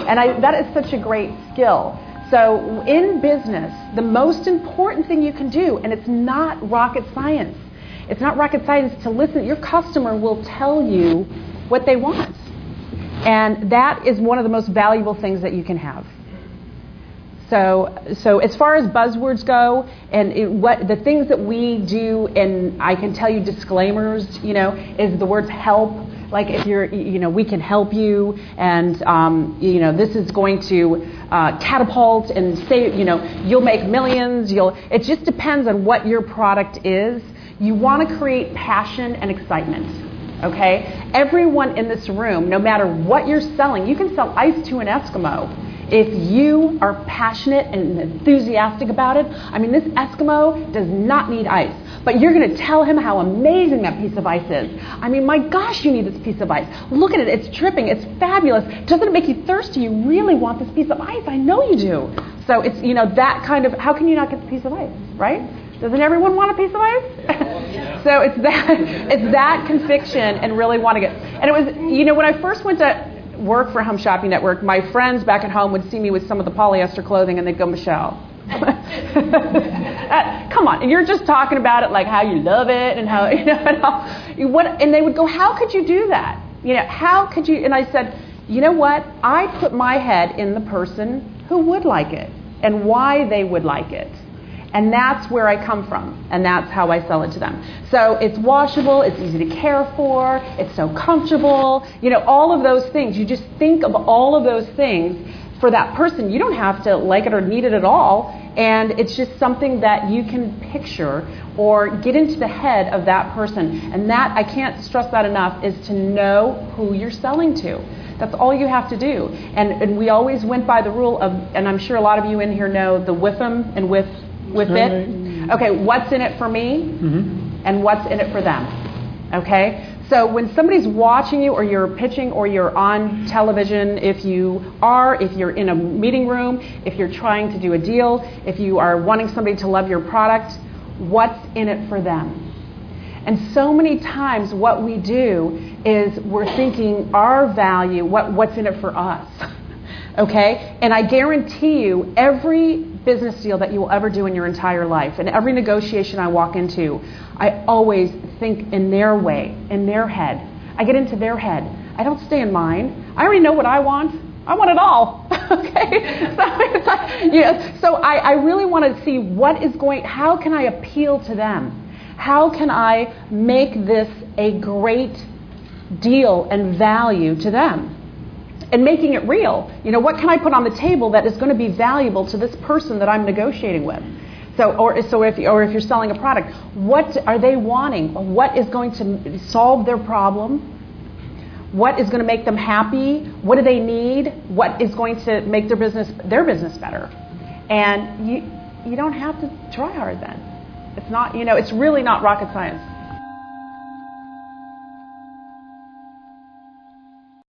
And that is such a great skill. So in business, the most important thing you can do, and it's not rocket science. It's not rocket science to listen. Your customer will tell you what they want. And that is one of the most valuable things that you can have. So as far as buzzwords go, and what the things that we do, and I can tell you disclaimers, is the words help. Like if you're, we can help you, and this is going to catapult and say, you'll make millions. It just depends on what your product is. You want to create passion and excitement. Okay? Everyone in this room, no matter what you're selling, you can sell ice to an Eskimo. If you are passionate and enthusiastic about it, this Eskimo does not need ice. But you're going to tell him how amazing that piece of ice is. My gosh, you need this piece of ice. Look at it. It's dripping. It's fabulous. Doesn't it make you thirsty? You really want this piece of ice. I know you do. So it's, that kind of, how can you not get the piece of ice, right? Doesn't everyone want a piece of ice? So it's that conviction and really want to get. And it was, when I first went to work for Home Shopping Network, my friends back at home would see me with some of the polyester clothing and they'd go, Michelle, come on, and you're just talking about it like how you love it and how, and they would go, how could you do that? How could you? And I said, you know what? I put my head in the person who would like it and why they would like it. And that's where I come from, and that's how I sell it to them. So it's washable, it's easy to care for, it's so comfortable, all of those things. You just think of all of those things for that person. You don't have to like it or need it at all, and it's just something that you can picture or get into the head of that person. And that, I can't stress that enough, is to know who you're selling to. That's all you have to do. And we always went by the rule of, and I'm sure a lot of you in here know the with them and with it. Okay, what's in it for me and what's in it for them? Okay? So when somebody's watching you or you're pitching or you're on television, if you're in a meeting room, if you're trying to do a deal, if you are wanting somebody to love your product, what's in it for them? And so many times what we do is we're thinking our value, what's in it for us. Okay? And I guarantee you every business deal that you will ever do in your entire life, and every negotiation I walk into, I always think in their way, in their head. I get into their head. I don't stay in mine. I already know what I want. I want it all. Okay? So I really want to see how can I appeal to them? How can I make this a great deal and value to them? And making it real. What can I put on the table that is going to be valuable to this person that I'm negotiating with? If you're selling a product, what are they wanting? What is going to solve their problem? What is going to make them happy? What do they need? What is going to make their business better? And you don't have to try hard then. It's not, it's really not rocket science.